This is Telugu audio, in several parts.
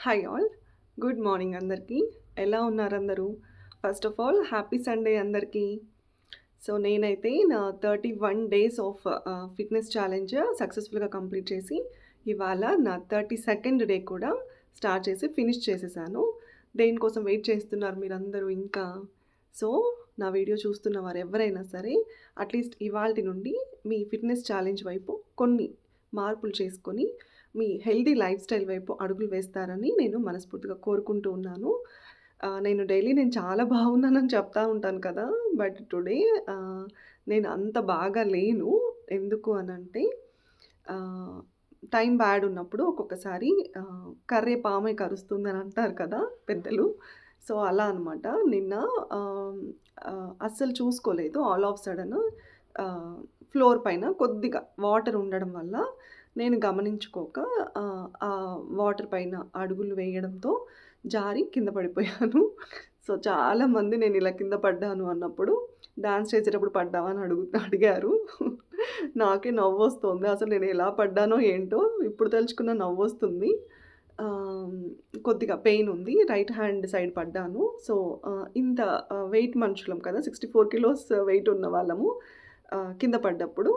Hi all. గుడ్ మార్నింగ్ అందరికీ. ఎలా ఉన్నారు అందరూ? First of all happy Sunday అందరికీ. సో నేనైతే నా 31 డేస్ ఆఫ్ ఫిట్‌నెస్ ఛాలెంజ్ సక్సెస్‌ఫుల్‌గా కంప్లీట్ చేసి, ఇవాళ నా 32nd డే కూడా స్టార్ట్ చేసి ఫినిష్ చేసేసాను. దేనికోసం వెయిట్ చేస్తున్నారు మీరందరూ ఇంకా? సో నా వీడియో చూస్తున్న వారు ఎవరైనా సరే అట్‌లీస్ట్ ఇవాల్టి నుండి మీ ఫిట్‌నెస్ ఛాలెంజ్ వైపు కొన్ని మార్పులు చేసుకొని మీ హెల్తీ లైఫ్ స్టైల్ వైపు అడుగులు వేస్తారని నేను మనస్ఫూర్తిగా కోరుకుంటూ ఉన్నాను. నేను డైలీ నేను చాలా బాగున్నానని చెప్తా ఉంటాను కదా! బట్ టుడే నేను అంత బాగా లేను. ఎందుకు అనంటే ఆహ్, టైం బ్యాడ్ ఉన్నప్పుడు ఒక్కొక్కసారి కర్రె పామే కరుస్తుందని అంటారు కదా పెద్దలు. సో, అలా అనమాట. నిన్న ఆహ్, అస్సలు చూసుకోలేదు. ఆల్ ఆఫ్ సడన్ ఆహ్, ఫ్లోర్ పైన కొద్దిగా వాటర్ ఉండడం వల్ల నేను గమనించుకోక ఆ వాటర్ పైన అడుగులు వేయడంతో జారి కింద పడిపోయాను. సో, చాలామంది నేను ఇలా కింద పడ్డాను అన్నప్పుడు, డాన్స్ చేసేటప్పుడు పడ్డావా అని అడిగారు. నాకే నవ్వొస్తుంది. అసలు నేను ఎలా పడ్డానో ఏంటో ఇప్పుడు తలుచుకున్న నవ్వొస్తుంది. ఆహ్, కొద్దిగా పెయిన్ ఉంది. రైట్ హ్యాండ్ సైడ్ పడ్డాను. సో, ఇంత వెయిట్ మనుషులం కదా! 64 కిలోస్ వెయిట్ ఉన్న వాళ్ళము. కింద పడ్డప్పుడు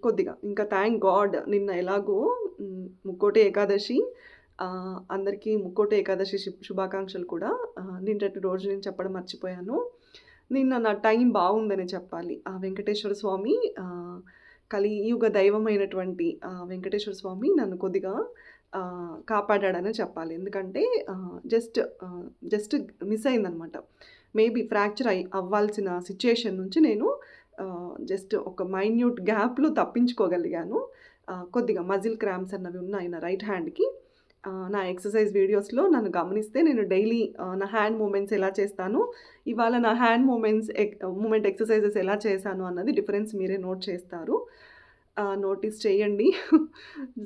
కొద్దిగా ఇంకా థాంక్ గాడ్ నిన్న ఎలాగో ముక్కోటి ఏకాదశి. అందరికీ ముక్కోటి ఏకాదశి శుభాకాంక్షలు కూడా. నిన్నటి రోజు నేను చెప్పడం మర్చిపోయాను. నిన్న నా టైం బాగుందనే చెప్పాలి. ఆ వెంకటేశ్వర స్వామి కలియుగ దైవమైనటువంటి వెంకటేశ్వర స్వామి నన్ను కొద్దిగా కాపాడాడనే చెప్పాలి. ఎందుకంటే జస్ట్ మిస్ అయిందనమాట. మేబీ ఫ్రాక్చర్ అవ్వాల్సిన సిట్యుయేషన్ నుంచి నేను జస్ట్ ఒక మైన్యూట్ గ్యాప్‌లో తప్పించుకోగలిగాను. కొద్దిగా మజిల్ క్రాంప్స్ అన్నవి ఉన్నాయి నా రైట్ హ్యాండ్‌కి. నా ఎక్సర్సైజ్ వీడియోస్‌లో నన్ను గమనిస్తే నేను డైలీ నా హ్యాండ్ మూవ్‌మెంట్స్ ఎలా చేస్తాను, ఇవాళ నా హ్యాండ్ మూవ్‌మెంట్ ఎక్సర్సైజెస్ ఎలా చేశాను అన్నది డిఫరెన్స్ మీరే నోట్ చేస్తారు. నోటీస్ చేయండి.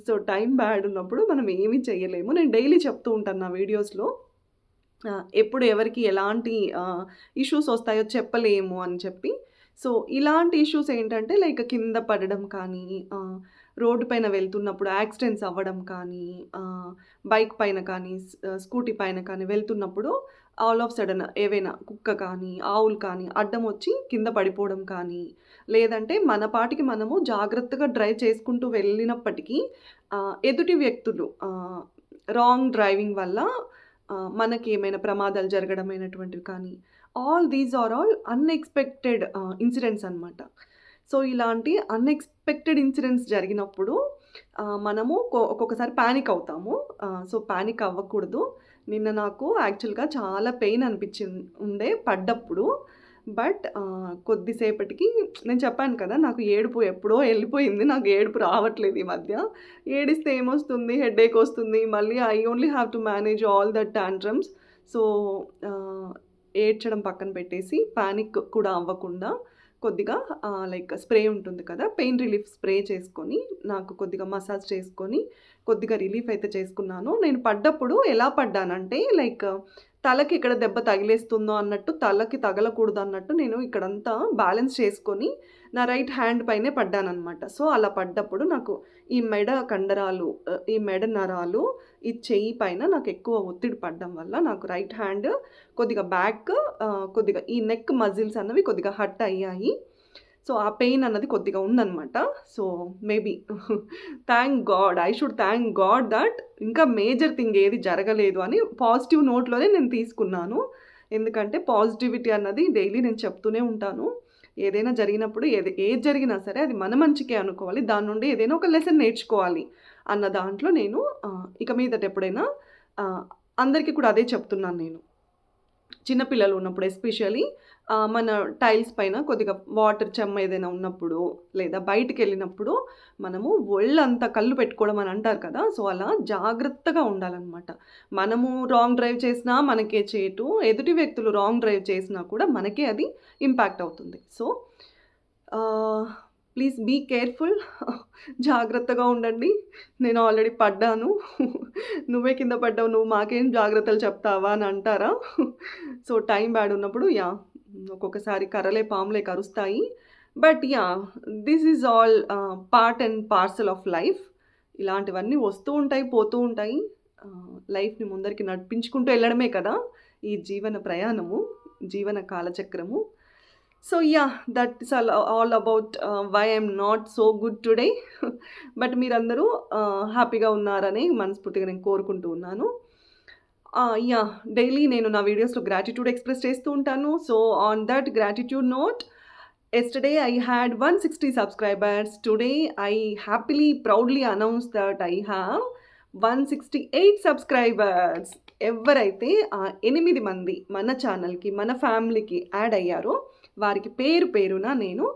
సో, టైం బ్యాడ్ ఉన్నప్పుడు మనం ఏమీ చేయలేము. నేను డైలీ చెప్తూ ఉంటాను నా వీడియోస్‌లో. ఎప్పుడు ఎవరికి ఎలాంటి ఇష్యూస్ వస్తాయో చెప్పలేము అని చెప్పి. సో, ఇలాంటి ఇష్యూస్ ఏంటంటే లైక్ కింద పడడం కానీ, రోడ్డు పైన వెళ్తున్నప్పుడు యాక్సిడెంట్స్ అవ్వడం కానీ, బైక్ పైన కానీ, స్కూటీ పైన కానీ వెళ్తున్నప్పుడు ఆల్ ఆఫ్ సడన్ ఏవైనా కుక్క కానీ, ఆవులు కానీ అడ్డం వచ్చి కింద పడిపోవడం కానీ, లేదంటే మన పాటికి మనము జాగ్రత్తగా డ్రైవ్ చేసుకుంటూ వెళ్ళినప్పటికీ ఎదుటి వ్యక్తులు రాంగ్ డ్రైవింగ్ వల్ల మనకి ఏమైనా ప్రమాదాలు జరగడమైనటువంటివి కానీ, all these are all unexpected incidents అనమాట. సో, ఇలాంటి అన్‌ఎక్స్‌పెక్టెడ్ ఇన్సిడెంట్స్ జరిగినప్పుడు మనము ఒక్కొక్కసారి పానిక్ అవుతాము. సో, పానిక్ అవ్వకూడదు. నిన్న నాకు యాక్చువల్‌గా చాలా పెయిన్ ఉండే పడ్డప్పుడు. బట్ కొద్దిసేపటికి నేను చెప్పాను కదా! నాకు ఏడుపు ఎప్పుడో ఎళ్ళిపోయింది. నాకు ఏడుపు రావట్లేదు ఈ మధ్య. ఏడిస్తే ఏమొస్తుంది? హెడేక్ వస్తుంది. మళ్ళీ I only have to manage all the tantrums. So, ఏడ్చడం పక్కన పెట్టేసి పానిక్ కూడా అవ్వకుండా కొద్దిగా లైక్ స్ప్రే ఉంటుంది కదా! పెయిన్ రిలీఫ్ స్ప్రే చేసుకొని, నాకు కొద్దిగా మసాజ్ చేసుకొని, కొద్దిగా రిలీఫ్ అయితే చేసుకున్నాను. నేను పడ్డప్పుడు ఎలా పడ్డానంటే లైక్ తలకి ఇక్కడ దెబ్బ తగిలేస్తుందో అన్నట్టు, తలకి తగలకూడదు అన్నట్టు నేను ఇక్కడంతా బ్యాలెన్స్ చేసుకొని, నా రైట్ హ్యాండ్ పైనే పడ్డాననమాట. సో, అలా పడ్డప్పుడు నాకు ఈ మెడ కండరాలు, ఈ మెడ నరాలు, ఈ చెయ్యి పైన నాకు ఎక్కువ ఒత్తిడి పడడం వల్ల నాకు రైట్ హ్యాండ్ కొద్దిగా బ్యాక్, కొద్దిగా ఈ నెక్ మజిల్స్ అన్నవి కొద్దిగా హర్ట్ అయ్యాయి. సో, ఆ పెయిన్ అన్నది కొద్దిగా ఉందనమాట. So, maybe thank God. I should thank God that ఇంకా మేజర్ థింగ్ ఏది జరగలేదు అని పాజిటివ్ నోట్‌లోనే నేను తీసుకున్నాను. ఎందుకంటే పాజిటివిటీ అన్నది డైలీ నేను చెప్తూనే ఉంటాను. ఏదైనా జరిగినప్పుడు ఏది జరిగినా సరే అది మన మంచికే అనుకోవాలి. దాని నుండి ఏదైనా ఒక లెసన్ నేర్చుకోవాలి అన్న దాంట్లో నేను ఇక మీదట ఎప్పుడైనా ఆహ్, అందరికీ కూడా అదే చెప్తున్నాను నేను. చిన్న పిల్లలు ఉన్నప్పుడు ఎస్పెషల్లీ మన టైల్స్ పైన కొద్దిగా వాటర్ చెమ్మ ఏదైనా ఉన్నప్పుడు, లేదా బయటికెళ్ళినప్పుడు మనము ఒళ్ళంతా కళ్ళు పెట్టుకోవడం అని అంటారు కదా! సో, అలా జాగ్రత్తగా ఉండాలనమాట. మనము రాంగ్ డ్రైవ్ చేసినా మనకే చేటు, ఎదుటి వ్యక్తులు రాంగ్ డ్రైవ్ చేసినా కూడా మనకే అది ఇంపాక్ట్ అవుతుంది. సో, ఆహ్, ప్లీజ్ బీ కేర్‌ఫుల్. జాగ్రత్తగా ఉండండి. నేను ఆల్రెడీ పడ్డాను. నువ్వే కింద పడ్డావు. నువ్వు మాకేం జాగ్రత్తలు చెప్తావా అని అంటారా? సో, టైం బ్యాడ్ ఉన్నప్పుడు ఒక్కొక్కసారి కర్రలే పాములే కరుస్తాయి. But this is all part and parcel of life. ఇలాంటివన్నీ వస్తూ ఉంటాయి, పోతూ ఉంటాయి. లైఫ్‌ని ముందరికి నడిపించుకుంటూ వెళ్ళడమే కదా ఈ జీవన ప్రయాణము, జీవన కాలచక్రము. So yeah! That is all about why I'm not so good today. But మీరందరూ హ్యాపీగా ఉన్నారని మనస్ఫూర్తిగా నేను కోరుకుంటూ ఉన్నాను. యాహ్! డైలీ నేను నా వీడియోస్‌లో గ్రాటిట్యూడ్ ఎక్స్‌ప్రెస్ చేస్తూ ఉంటాను. So on that gratitude note, yesterday I had 160 subscribers. Today I happily, proudly announce that I have 168 subscribers. ఎవరైతే 8 మంది మన ఛానల్‌కి, మన ఫ్యామిలీకి యాడ్ అయ్యారో వారికి పేరు పేరున నేను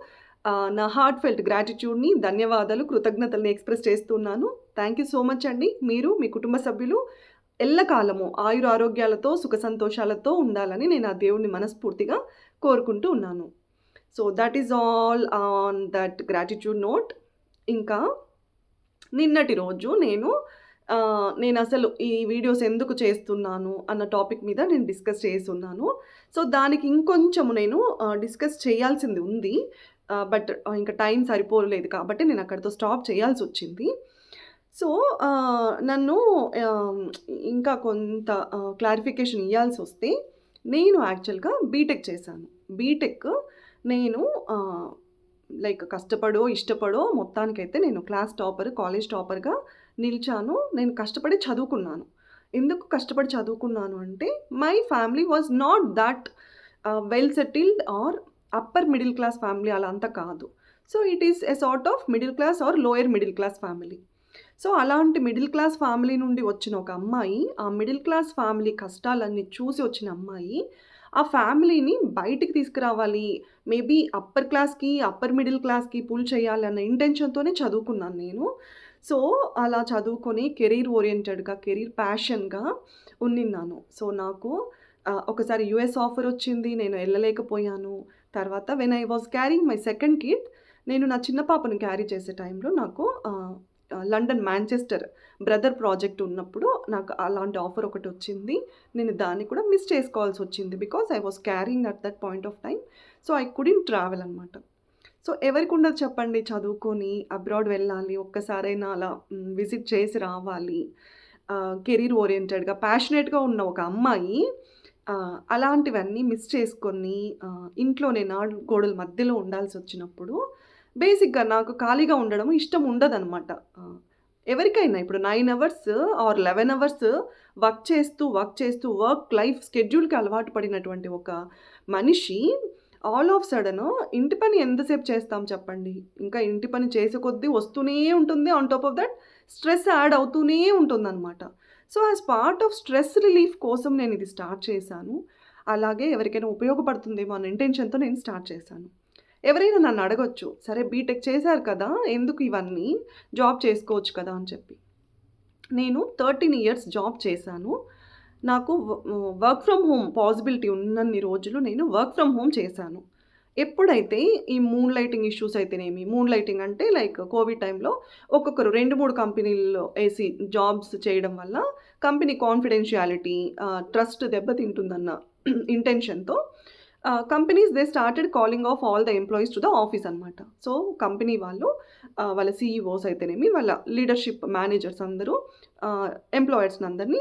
నా హార్ట్ ఫెల్ట్ గ్రాటిట్యూడ్‌ని, ధన్యవాదాలు, కృతజ్ఞతల్ని ఎక్స్‌ప్రెస్ చేస్తున్నాను. థ్యాంక్ యూ సో మచ్ అండి. మీరు, మీ కుటుంబ సభ్యులు ఎల్లకాలము ఆయురారోగ్యాలతో, సుఖ సంతోషాలతో ఉండాలని నేను ఆ దేవుడిని మనస్ఫూర్తిగా కోరుకుంటూ ఉన్నాను. So that is all on that gratitude note. ఇంకా నిన్నటి రోజు నేను అసలు ఈ వీడియోస్ ఎందుకు చేస్తున్నాను అన్న టాపిక్ మీద నేను డిస్కస్ చేసున్నాను. సో దానికి ఇంకొంచెము నేను డిస్కస్ చేయాల్సింది ఉంది. బట్ ఇంకా టైం సరిపోలేదు కాబట్టి నేను అక్కడితో స్టాప్ చేయాల్సొచ్చింది. సో నన్ను ఇంకా కొంత క్లారిఫికేషన్ ఇయ్యాల్సొస్తే, నేను యాక్చువల్‌గా బీటెక్ చేశాను. బీటెక్ నేను లైక్ కష్టపడో, ఇష్టపడో మొత్తానికైతే నేను క్లాస్ టాపర్, కాలేజ్ టాపర్‌గా నిలిచాను. నేను కష్టపడి చదువుకున్నాను. ఎందుకు కష్టపడి చదువుకున్నాను అంటే, my family was not that well settled or upper middle class family అలా అంతా కాదు. So it is a sort of middle class or lower middle class family. So అలాంటి మిడిల్ క్లాస్ ఫ్యామిలీ నుండి వచ్చిన ఒక అమ్మాయి, ఆ మిడిల్ క్లాస్ ఫ్యామిలీ కష్టాలన్నీ చూసి వచ్చిన అమ్మాయి, ఆ ఫ్యామిలీని బయటికి తీసుకురావాలి, మేబీ అప్పర్ క్లాస్‌కి, అప్పర్ మిడిల్ క్లాస్‌కి పుల్ చేయాలి అన్న ఇంటెన్షన్‌తోనే చదువుకున్నాను నేను. సో అలా చదువుకొని కెరీర్ ఓరియెంటెడ్‌గా, కెరీర్ ప్యాషన్‌గా ఉన్నిన్నాను. సో నాకు ఒకసారి యూఎస్ ఆఫర్ వచ్చింది. నేను ఎళ్ళలేకపోయాను. తర్వాత when I was carrying my second kid, నేను నా చిన్న పాపను క్యారీ చేసే టైంలో నాకు లండన్, మాంచెస్టర్ బ్రదర్ ప్రాజెక్ట్ ఉన్నప్పుడు నాకు అలాంటి ఆఫర్ ఒకటి వచ్చింది. నేను దాన్ని కూడా మిస్ చేసుకోవాల్సి వచ్చింది. Because I was carrying at that point of time. So I couldn't travel అనమాట. సో ఎవరికి ఉండదు చెప్పండి, చదువుకొని అబ్రాడ్ వెళ్ళాలి, ఒక్కసారైనా అలా విజిట్ చేసి రావాలి. కెరీర్ ఓరియంటెడ్‌గా, ప్యాషనేట్‌గా ఉన్న ఒక అమ్మాయి అలాంటివన్నీ మిస్ చేసుకొని ఇంట్లోనే 4 గోడల మధ్యలో ఉండాల్సి వచ్చినప్పుడు, బేసిక్‌గా నాకు ఖాళీగా ఉండడం ఇష్టం ఉండదనమాట. ఎవరికైనా ఇప్పుడు 9 hours or 11 hours work life స్కెడ్యూల్‌కి అలవాటు పడినటువంటి ఒక మనిషి ఆల్ ఆఫ్ సడన్ ఇంటి పని ఎంతసేపు చేస్తాం చెప్పండి? ఇంకా ఇంటి పని చేసే కొద్దీ వస్తూనే ఉంటుంది. On top of that stress add అవుతూనే ఉంటుందనమాట. So as part of stress relief కోసం నేను ఇది స్టార్ట్ చేశాను. అలాగే ఎవరికైనా ఉపయోగపడుతుందేమో అన్న ఇంటెన్షన్‌తో నేను స్టార్ట్ చేశాను. ఎవరైనా నన్ను అడగొచ్చు, సరే బీటెక్ చేశారు కదా, ఎందుకు ఇవన్నీ, జాబ్ చేసుకోవచ్చు కదా అని చెప్పి. నేను 13 ఇయర్స్ జాబ్ చేశాను. నాకు వర్క్ ఫ్రమ్ హోమ్ పాసిబిలిటీ ఉన్నన్ని రోజులు నేను వర్క్ ఫ్రమ్ హోమ్ చేశాను. ఎప్పుడైతే ఈ మూన్ లైటింగ్ ఇష్యూస్ అయితేనేమి, మూన్ లైటింగ్ అంటే లైక్ కోవిడ్ టైంలో ఒక్కొక్కరు 2, 3 కంపెనీల్లో ఏసి జాబ్స్ చేయడం వల్ల కంపెనీ కాన్ఫిడెన్షియాలిటీ, ట్రస్ట్ దెబ్బతింటుందన్న ఇంటెన్షన్‌తో companies they started calling off all the employees to the office అనమాట. సో కంపెనీ వాళ్ళు వాళ్ళ సీఈఓస్ అయితేనేమి, వాళ్ళ లీడర్షిప్ మేనేజర్స్ అందరూ ఎంప్లాయర్స్‌ని అందరినీ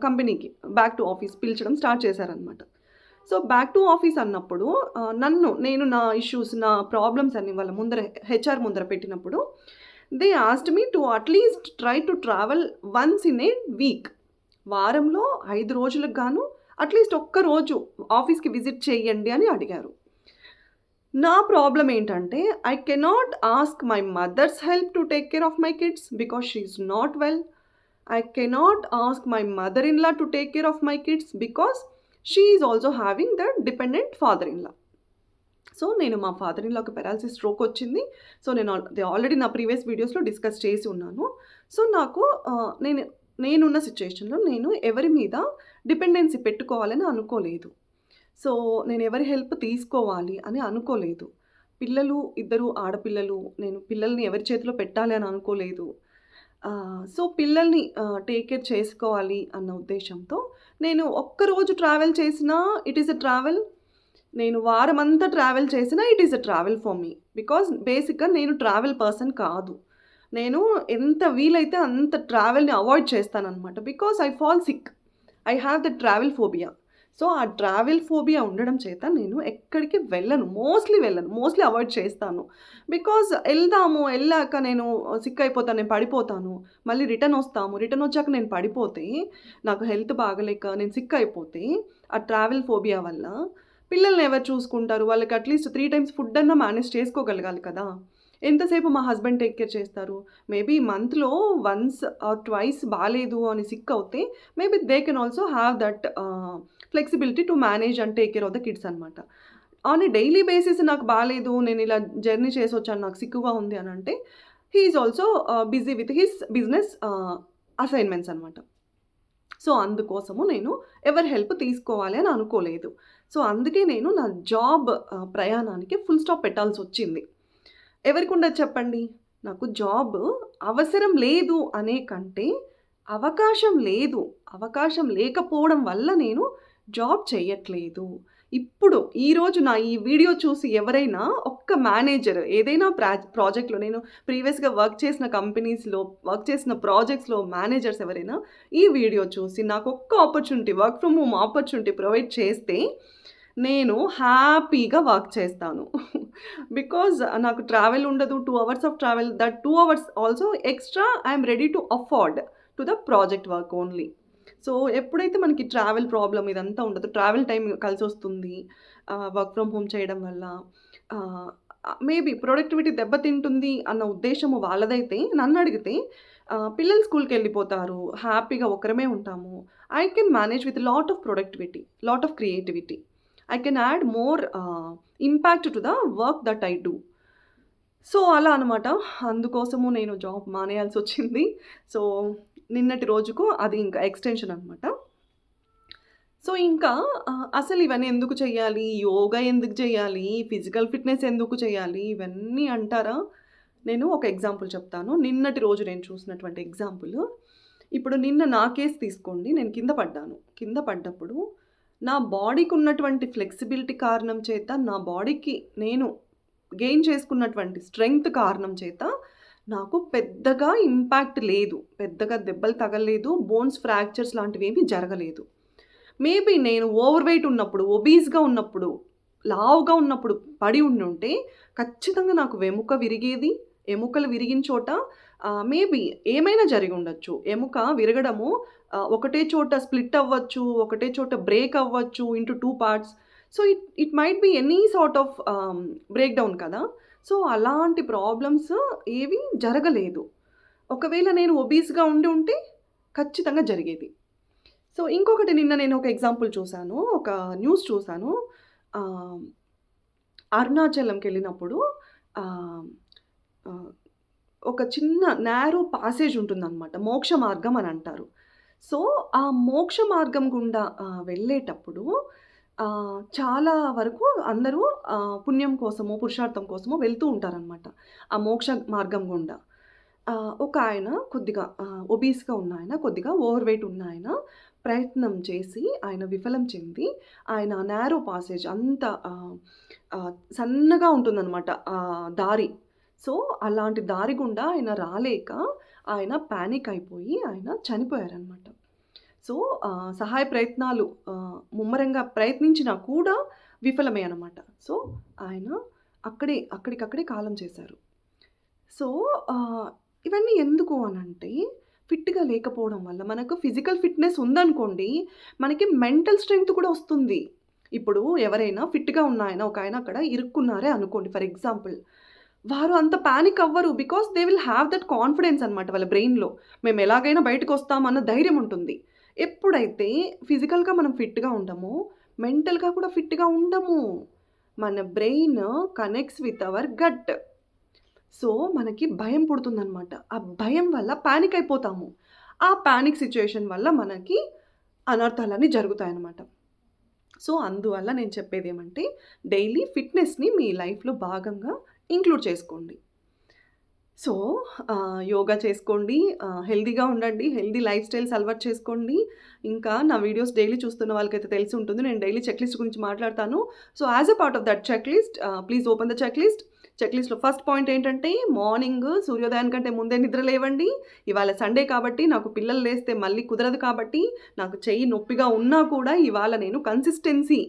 కంపెనీకి బ్యాక్ టు ఆఫీస్ పిలిచడం స్టార్ట్ చేశారనమాట. సో బ్యాక్ టు ఆఫీస్ అన్నప్పుడు నేను నా ఇష్యూస్, నా ప్రాబ్లమ్స్ అన్ని వాళ్ళ ముందర హెచ్ఆర్ ముందర పెట్టినప్పుడు, they asked me to at least try to travel once in a week. వారంలో 5 రోజులకు గాను అట్లీస్ట్ ఒక్క రోజు ఆఫీస్‌కి విజిట్ చేయండి అని అడిగారు. నా ప్రాబ్లమ్ ఏంటంటే, I cannot ask my mother's help to take care of my kids because she is not well. I cannot ask my mother in law to take care of my kids because she is also having the dependent father in law. So నేను మా ఫాదర్ ఇన్ లాకి పెరాలసిస్ స్ట్రోక్ వచ్చింది. సో నేను ఆల్రెడీ నా ప్రీవియస్ వీడియోస్‌లో డిస్కస్ చేసి ఉన్నాను. సో నాకు నేనున్న సిచ్యుయేషన్‌లో నేను ఎవరి మీద డిపెండెన్సీ పెట్టుకోవాలని అనుకోలేదు. సో నేను ఎవరి హెల్ప్ తీసుకోవాలి అని అనుకోలేదు. పిల్లలు, 2 ఆడపిల్లలు, నేను పిల్లల్ని ఎవరి చేతిలో పెట్టాలి అని అనుకోలేదు. సో పిల్లల్ని టేక్ కేర్ చేసుకోవాలి అన్న ఉద్దేశంతో నేను ఒక్కరోజు ట్రావెల్ చేసినా ఇట్ ఈస్ ఎ ట్రావెల్. నేను వారమంతా ట్రావెల్ చేసినా it is a travel for me. Because బేసిక్‌గా నేను ట్రావెల్ పర్సన్ కాదు. నేను ఎంత వీలైతే అంత ట్రావెల్‌ని అవాయిడ్ చేస్తాననమాట. Because I fall sick. I have the travel phobia. So, ఆ ట్రావెల్ ఫోబియా ఉండడం చేత నేను ఎక్కడికి వెళ్ళను. మోస్ట్‌లీ వెళ్ళను. మోస్ట్‌లీ అవాయిడ్ చేస్తాను. బికాజ్ ఎళ్ళాక నేను సిక్ అయిపోతాను. నేను పడిపోతాను. మళ్ళీ రిటర్న్ ఒస్తాము. రిటర్న్ ఒచ్చాక నేను పడిపోతే, నాకు హెల్త్ బాగాలేక నేను సిక్ అయిపోతే, ఆ ట్రావెల్ ఫోబియా వల్ల పిల్లల్ని ఎవరు చూసుకుంటారు? వాళ్ళకి అట్‌లీస్ట్ 3 టైమ్స్ ఫుడ్ అన్నా మేనేజ్ చేసుకోగలగాలి కదా! ఎంతసేపు మా హస్బెండ్ టేక్ కేర్ చేస్తారు? మేబీ మంత్‌లో వన్స్ ఆర్ ట్వైస్ బాలేదు అని సిక్ అవుతే, maybe they can also have that flexibility to manage and take care of the kids అనమాట. ఆన్ ఎ డైలీ బేసిస్ నాకు బాలేదు, నేను ఇలా జర్నీ చేసొచ్చాను, నాకు సిక్కుగా ఉంది అనంటే, he is also busy with his business assignments అనమాట. సో, అందుకోసము నేను ఎవరి హెల్ప్ తీసుకోవాలి అని అనుకోలేదు. సో, అందుకే నేను నా జాబ్ ప్రయాణానికి ఫుల్ స్టాప్ పెట్టాల్సొచ్చింది. ఎవరికుండదు చెప్పండి? నాకు జాబ్ అవసరం లేదు అనే కంటే, అవకాశం లేదు, అవకాశం లేకపోవడం వల్ల నేను జాబ్ చెయ్యట్లేదు. ఇప్పుడు ఈరోజు నా ఈ వీడియో చూసి ఎవరైనా ఒక్క మేనేజర్ ఏదైనా ప్రాజెక్ట్‌లో నేను ప్రీవియస్‌గా వర్క్ చేసిన కంపెనీస్‌లో, వర్క్ చేసిన ప్రాజెక్ట్స్‌లో మేనేజర్స్ ఎవరైనా ఈ వీడియో చూసి నాకొక్క opportunity, work from home opportunity provide చేస్తే, నేను హ్యాపీగా వర్క్ చేస్తాను. బికాజ్ నాకు ట్రావెల్ ఉండదు. 2 hours of travel, that 2 hours also extra I am ready to afford to the project work only. So, ఎప్పుడైతే మనకి ట్రావెల్ ప్రాబ్లమ్ ఇదంతా ఉండదో, ట్రావెల్ టైమ్ కలిసొస్తుంది. వర్క్ ఫ్రమ్ హోమ్ చేయడం వల్ల ఆహ్, మేబీ ప్రొడక్టివిటీ దెబ్బతింటుంది అన్న ఉద్దేశ్యము వాళ్ళదైతే, నన్నడిగితే పిల్లలు స్కూల్‌కెళ్ళిపోతారు. హ్యాపీగా ఒకరమే ఉంటాము. I can manage with lot of productivity, lot of creativity. I can add more impact to the work that I do. So, అలా అనమాట. అందుకోసము నేను జాబ్ మానేయాల్సొచ్చింది. సో, నిన్నటి రోజుకు అది ఇంకా ఎక్స్‌టెన్షన్ అనమాట. సో, ఇంకా అసలు ఇవన్నీ ఎందుకు చెయ్యాలి? యోగా ఎందుకు చేయాలి? ఫిజికల్ ఫిట్‌నెస్ ఎందుకు చేయాలి? ఇవన్నీ అంటారా? నేను ఒక ఎగ్జాంపుల్ చెప్తాను. నిన్నటి రోజు నేను చూసినటువంటి ఎగ్జాంపుల్. ఇప్పుడు నిన్న నా కేస్ తీసుకోండి. నేను కింద పడ్డాను. కింద పడ్డప్పుడు నా బాడీకున్నటువంటి ఫ్లెక్సిబిలిటీ కారణం చేత, నా బాడీకి నేను గెయిన్ చేసుకున్నటువంటి స్ట్రెంగ్త్ కారణం చేత నాకు పెద్దగా ఇంపాక్ట్ లేదు. పెద్దగా దెబ్బలు తగలలేదు. బోన్స్ ఫ్రాక్చర్స్ లాంటివేమీ జరగలేదు. మేబీ నేను ఓవర్ వెయిట్ ఉన్నప్పుడు, ఒబీస్‌గా ఉన్నప్పుడు, లావుగా ఉన్నప్పుడు పడి ఉండుంటే ఖచ్చితంగా నాకు వెముక విరిగేది. ఎముకలు విరిగిన చోట మేబీ ఏమైనా జరిగుండొచ్చు. ఎముక విరగడము ఒకటే చోట స్ప్లిట్ అవ్వచ్చు. ఒకటే చోట బ్రేక్ అవ్వచ్చు into 2 parts. So, it it might be any sort of break down కదా! సో, అలాంటి ప్రాబ్లమ్స్ ఏవి జరగలేదు. ఒకవేళ నేను ఒబీస్‌గా ఉండి ఉంటే ఖచ్చితంగా జరిగేది. సో, ఇంకొకటి నిన్న నేను ఒక ఎగ్జాంపుల్ చూసాను. ఒక న్యూస్ చూసాను. ఆహ్, అరుణాచలంకెళ్ళినప్పుడు ఆహ్, ఆహ్, ఒక చిన్న నారో పాసేజ్ ఉంటుందనమాట. మోక్ష మార్గం అని అంటారు. సో, ఆ మోక్ష మార్గం గుండా వెళ్ళేటప్పుడు చాలా వరకు అందరూ పుణ్యం కోసమో, పురుషార్థం కోసమో వెళ్తూ ఉంటారనమాట. ఆ మోక్ష మార్గం గుండా. ఒకాయన కొద్దిగా ఒబీస్‌గా ఉన్నాయన, కొద్దిగా ఓవర్ వెయిట్ ఉన్నాయన ప్రయత్నం చేసి ఆయన విఫలం చెంది, ఆయన నారో పాసేజ్ అంత సన్నగా ఉంటుందనమాట దారి. సో, అలాంటి దారి గుండా ఆయన రాలేక, ఆయన పానిక్ అయిపోయి ఆయన చనిపోయారనమాట. సో, సహాయ ప్రయత్నాలు ముమ్మరంగా ప్రయత్నించినా కూడా విఫలమయ్యానమాట. సో, ఆయన అక్కడికక్కడే కాలం చేశారు. సో, ఇవన్నీ ఎందుకు అనంటే, ఫిట్‌గా లేకపోవడం వల్ల మనకు ఫిజికల్ ఫిట్‌నెస్ ఉందనుకోండి, మనకి మెంటల్ స్ట్రెంగ్త్ కూడా వస్తుంది. ఇప్పుడు ఎవరైనా ఫిట్‌గా ఉన్నాయన ఒకాయన అక్కడ ఇరుక్కున్నారే అనుకోండి ఫర్ ఎగ్జాంపుల్. వారు అంత పానిక్ అవ్వరు. Because they will have that confidence అనమాట వాళ్ళ బ్రెయిన్‌లో. మేము ఎలాగైనా బయటకొస్తాం అన్న ధైర్యం ఉంటుంది. ఎప్పుడైతే ఫిజికల్‌గా మనం ఫిట్‌గా ఉండమో, మెంటల్‌గా కూడా ఫిట్‌గా ఉండము. మన brain connects with our gut. So, మనకి భయం పుడుతుందనమాట. ఆ భయం వల్ల పానిక్ అయిపోతాము. ఆ పానిక్ సిట్యుయేషన్ వల్ల మనకి అనర్థాలన్నీ జరుగుతాయనమాట. సో, అందువల్ల నేను చెప్పేదేమంటే, డైలీ ఫిట్‌నెస్‌ని మీ లైఫ్‌లో భాగంగా ఇంక్లూడ్ చేసుకోండి. సో, యోగా చేసుకోండి, హెల్తీగా ఉండండి, హెల్తీ లైఫ్ స్టైల్స్ అలవాటు చేసుకోండి. ఇంకా నా వీడియోస్ డైలీ చూస్తున్న వాళ్ళకైతే తెలిసి ఉంటుంది. నేను డైలీ చెక్ లిస్ట్ గురించి మాట్లాడతాను. So, as a part of that checklist please open the checklist. చెక్‌లిస్ట్‌లో ఫస్ట్ పాయింట్ ఏంటంటే మార్నింగ్ సూర్యోదయానికంటే ముందే నిద్ర లేవండి. ఇవాళ సండే కాబట్టి నాకు పిల్లలు లేస్తే మళ్ళీ కుదరదు కాబట్టి నాకు చెయ్యి నొప్పిగా ఉన్నా కూడా ఇవాళ నేను కన్సిస్టెన్సీ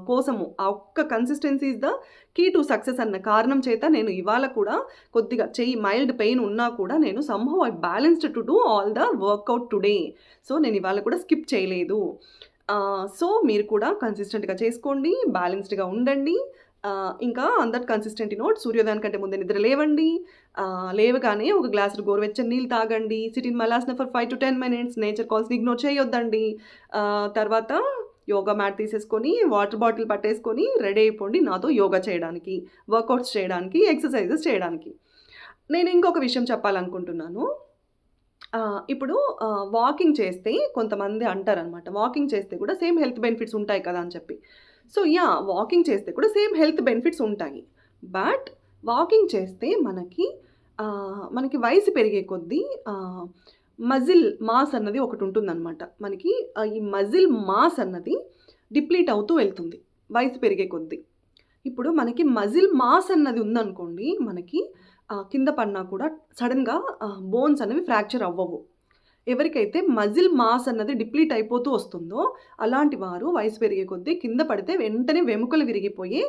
కోసము ఆ ఒక్క consistency is the key to success అన్న కారణం చేత నేను ఇవాళ కూడా కొద్దిగా చెయ్యి మైల్డ్ పెయిన్ ఉన్నా కూడా నేను somehow I balanced to do all the work out today. So నేను ఇవాళ కూడా స్కిప్ చేయలేదు. సో మీరు కూడా కన్సిస్టెంట్‌గా చేసుకోండి. బ్యాలెన్స్డ్‌గా ఉండండి. ఇంకా ఆన్ దట్ కన్సిస్టెంట్ నోట్ సూర్యోదయానికంటే ముందే నిద్ర లేవండి. లేవగానే ఒక గ్లాసుడు గోరువెచ్చని నీళ్ళు తాగండి. Sit in malasana for 5-10 minutes. Nature కాల్స్‌ని ఇగ్నోర్ చేయొద్దండి. తర్వాత యోగా మ్యాట్ తీసేసుకొని, వాటర్ బాటిల్ పట్టేసుకొని రెడీ అయిపోండి నాతో యోగా చేయడానికి, వర్కౌట్స్ చేయడానికి, ఎక్సర్‌సైజెస్ చేయడానికి. నేను ఇంకొక విషయం చెప్పాలనుకుంటున్నాను. ఇప్పుడు వాకింగ్ చేస్తే కొంతమంది అంటారనమాట. వాకింగ్ చేస్తే కూడా సేమ్ హెల్త్ బెనిఫిట్స్ ఉంటాయి కదా అని చెప్పి. So yeah! వాకింగ్ చేస్తే కూడా సేమ్ హెల్త్ బెనిఫిట్స్ ఉంటాయి. బట్ వాకింగ్ చేస్తే మనకి వయసు పెరిగే కొద్దీ మజిల్ మాస్ అన్నది ఒకటుంటుందనమాట. మనకి ఈ మజిల్ మాస్ అన్నది డిప్లీట్ అవుతూ వెళ్తుంది వయసు పెరిగే కొద్దీ. ఇప్పుడు మనకి మజిల్ మాస్ అన్నది ఉందనుకోండి, మనకి కింద పడినా కూడా సడెన్‌గా బోన్స్ అనేవి ఫ్రాక్చర్ అవ్వవు. ఎవరికైతే మజిల్ మాస్ అన్నది డిప్లీట్ అయిపోతూ వస్తుందో, అలాంటి వారు వయసు పెరిగే కొద్దీ కింద పడితే వెంటనే వెముకలు విరిగిపోయి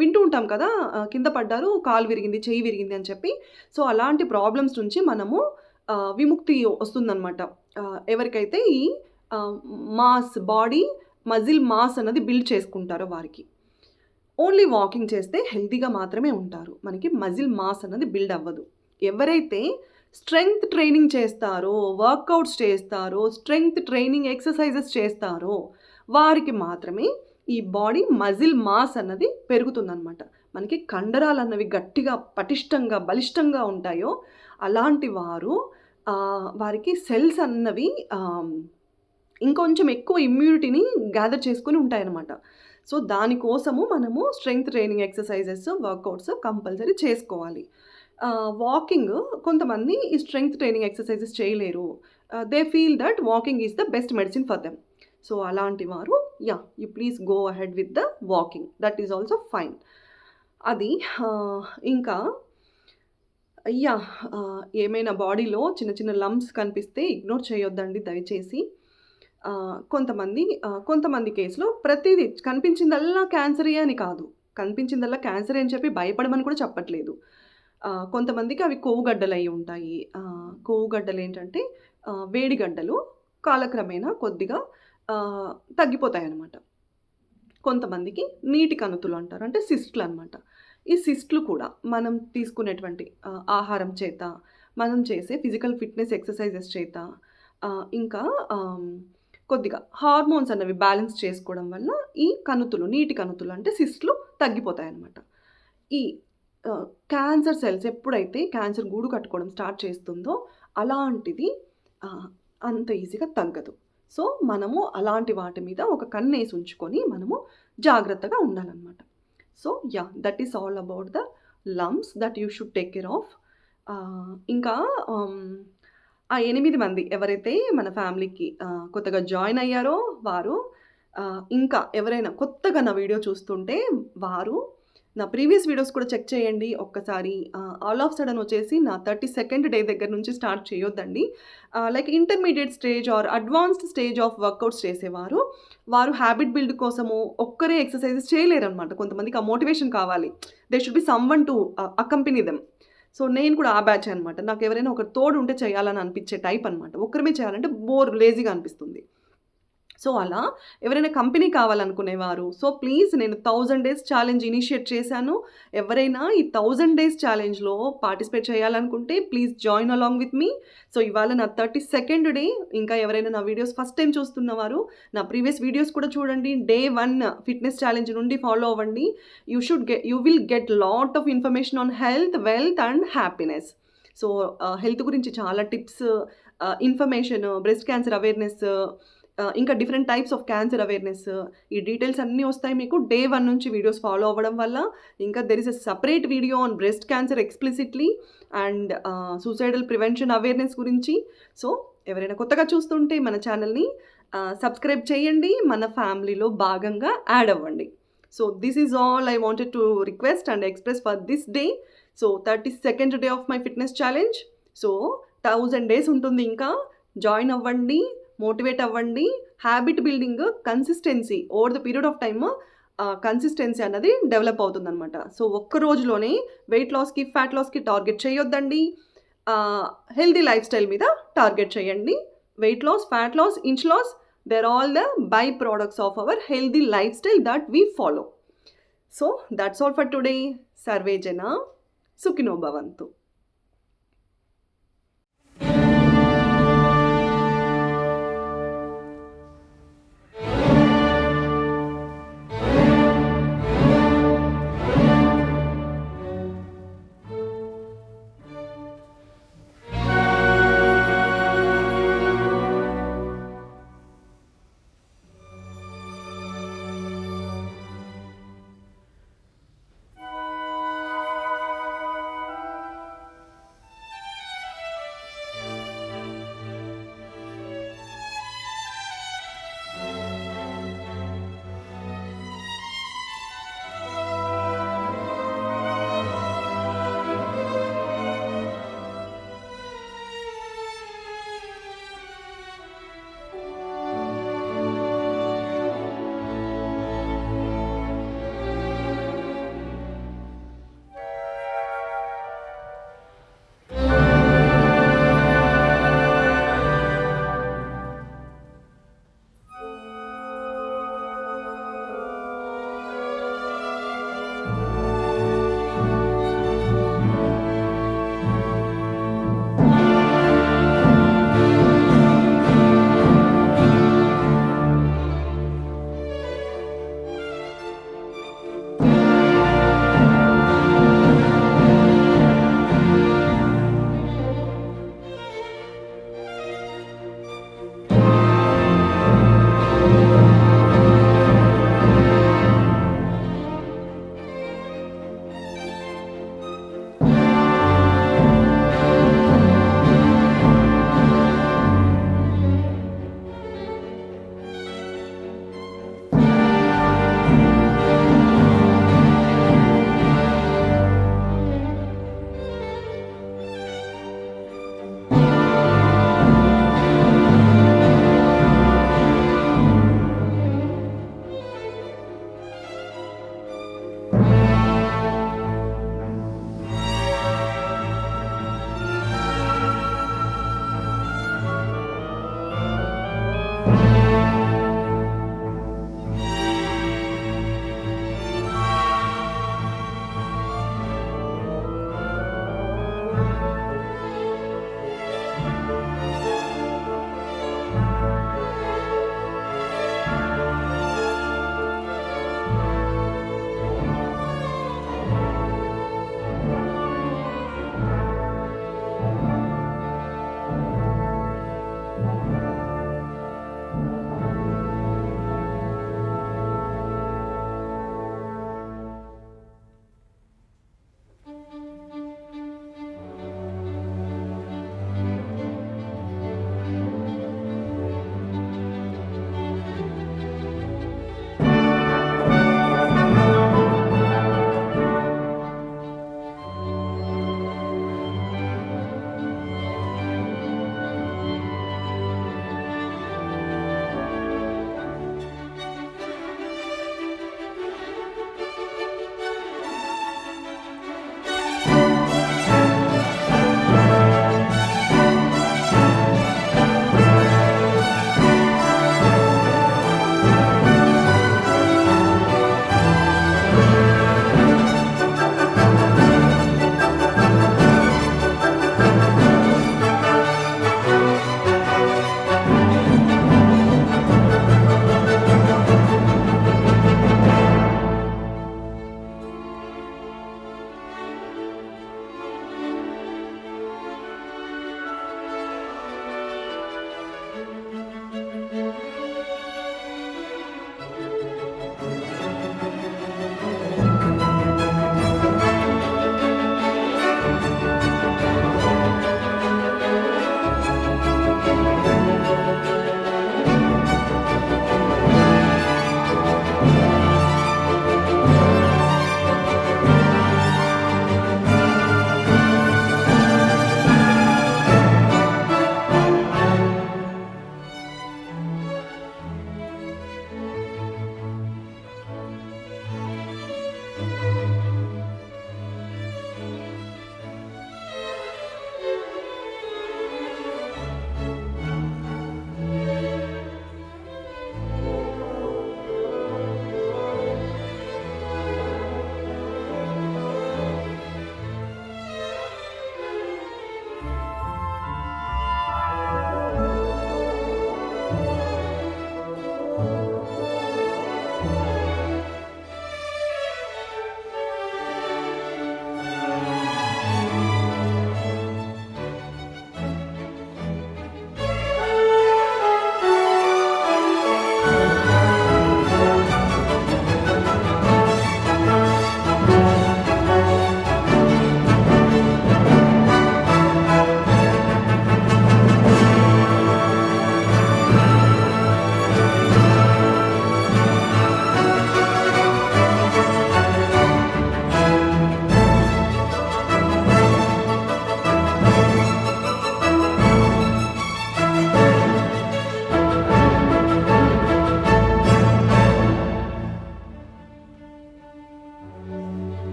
వింటూ ఉంటాం కదా! కింద పడ్డారు, కాలు విరిగింది, చెయ్యి విరిగింది అని చెప్పి. సో, అలాంటి ప్రాబ్లమ్స్ నుంచి మనము విముక్తి వస్తుందనమాట. ఎవరికైతే ఈ బాడీ మజిల్ మాస్ అన్నది బిల్డ్ చేసుకుంటారో వారికి. ఓన్లీ వాకింగ్ చేస్తే హెల్తీగా మాత్రమే ఉంటారు. మనకి మజిల్ మాస్ అన్నది బిల్డ్ అవ్వదు. ఎవరైతే స్ట్రెంగ్త్ ట్రైనింగ్ చేస్తారో, వర్కౌట్స్ చేస్తారో, స్ట్రెంగ్త్ ట్రైనింగ్ ఎక్సర్సైజెస్ చేస్తారో వారికి మాత్రమే ఈ బాడీ మజిల్ మాస్ అన్నది పెరుగుతుందనమాట. మనకి కండరాలన్నవి గట్టిగా, పటిష్టంగా, బలిష్టంగా ఉంటాయో అలాంటి వారికి సెల్స్ అన్నవి ఇంకొంచెం ఎక్కువ ఇమ్యూనిటీని గ్యాదర్ చేసుకొని ఉంటాయన్నమాట. సో, దానికోసము మనము strength training exercises, workouts compulsory చేసుకోవాలి. వాకింగ్ కొంతమంది ఈ స్ట్రెంగ్త్ ట్రైనింగ్ ఎక్సర్సైజెస్ చేయలేరు. They feel that walking is the best medicine for them. So, అలాంటి వారు you please go ahead with the walking. That is also fine. అది ఇంకా ఏమైనా బాడీలో చిన్న చిన్న లంప్స్ కనిపిస్తే ఇగ్నోర్ చేయొద్దండి దయచేసి. కొంతమంది కేస్‌లో ప్రతీదీ కనిపించిందల్లా క్యాన్సరే అని కాదు. కనిపించిందల్లా క్యాన్సరే అని చెప్పి భయపడమని కూడా చెప్పట్లేదు. కొంతమందికి అవి కొవ్వుగడ్డలయ్యి ఉంటాయి. కొవ్వుగడ్డలేంటంటే వేడి గడ్డలు కాలక్రమేణా కొద్దిగా తగ్గిపోతాయన్నమాట. కొంతమందికి నీటి కణుతులు అంటారు. అంటే సిస్ట్‌లనమాట. ఈ సిస్ట్‌లు కూడా మనం తీసుకునేటువంటి ఆహారం చేత, మనం చేసే ఫిజికల్ ఫిట్‌నెస్ ఎక్సర్సైజెస్ చేత, ఇంకా కొద్దిగా హార్మోన్స్ అన్నవి బ్యాలెన్స్ చేసుకోవడం వల్ల ఈ కణుతులు, నీటి కణుతులు అంటే సిస్ట్‌లు తగ్గిపోతాయన్నమాట. ఈ క్యాన్సర్ సెల్స్ ఎప్పుడైతే క్యాన్సర్ గూడు కట్టుకోవడం స్టార్ట్ చేస్తుందో అలాంటిది అంత ఈజీగా తగ్గదు. సో, మనము అలాంటి వాటి మీద ఒక కన్నేసి ఉంచుకొని మనము జాగ్రత్తగా ఉండాలన్నమాట. So, that is all about the lumps that you should take care of. ఇంకా ఆ 8 మంది ఎవరైతే మన ఫ్యామిలీకి కొత్తగా జాయిన్ అయ్యారో వారు, ఇంకా ఎవరైనా కొత్తగా నా వీడియో చూస్తుంటే వారు నా ప్రీవియస్ వీడియోస్ కూడా చెక్ చేయండి ఒక్కసారి. ఆల్ ఆఫ్ సడన్ వచ్చేసి నా 32nd డే దగ్గర నుంచి స్టార్ట్ చేయొద్దండి. Like intermediate stage or advanced stage of workouts చేసేవారు, వారు హ్యాబిట్ బిల్డ్ కోసము ఒక్కరే ఎక్సర్సైజెస్ చేయలేరనమాట. కొంతమందికి ఆ మోటివేషన్ కావాలి. They should be someone to accompany them. So, నేను కూడా ఆ బ్యాచ్ అనమాట. నాకు ఎవరైనా ఒకరు తోడు ఉంటే చేయాలని అనిపించే టైప్ అనమాట. ఒక్కరమే చేయాలంటే లేజీగా అనిపిస్తుంది. సో, అలా ఎవరైనా కంపెనీ కావాలనుకునేవారు, సో ప్లీజ్ నేను 1000 డేస్ ఛాలెంజ్ ఇనిషియేట్ చేశాను. ఎవరైనా ఈ 1000 డేస్ ఛాలెంజ్‌లో పార్టిసిపేట్ చేయాలనుకుంటే please join along with me. So, ఇవాళ నా 32nd డే. ఇంకా ఎవరైనా నా వీడియోస్ ఫస్ట్ టైం చూస్తున్నవారు నా ప్రీవియస్ వీడియోస్ కూడా చూడండి. డే 1 ఫిట్‌నెస్ ఛాలెంజ్ నుండి ఫాలో అవ్వండి. You will get lot of information on health, wealth and happiness. So, health గురించి చాలా tips, information, breast cancer awareness, ఇంకా different types of cancer awareness, ఈ డీటెయిల్స్ అన్నీ వస్తాయి మీకు డే 1 నుంచి వీడియోస్ ఫాలో అవ్వడం వల్ల. ఇంకా there is a separate video on breast cancer explicitly and suicidal prevention awareness గురించి. సో, ఎవరైనా కొత్తగా చూస్తుంటే మన ఛానల్‌ని సబ్స్క్రైబ్ చేయండి. మన ఫ్యామిలీలో భాగంగా యాడ్ అవ్వండి. So this is all I wanted to request and express for this day. So 32nd day of my fitness challenge. So 1000 days ఉంటుంది ఇంకా. జాయిన్ అవ్వండి, మోటివేట్ అవ్వండి. Habit building, consistency over the period of time consistency అన్నది డెవలప్ అవుతుందనమాట. సో ఒక్క రోజులోనే వెయిట్ లాస్కి, ఫ్యాట్ లాస్కి టార్గెట్ చేయొద్దండి. హెల్దీ లైఫ్ స్టైల్ మీద టార్గెట్ చేయండి. Weight loss, fat loss, inch loss, they're all the byproducts of our healthy lifestyle that we follow. So that's all for today. Sarve Jana Sukhino Bhavantu.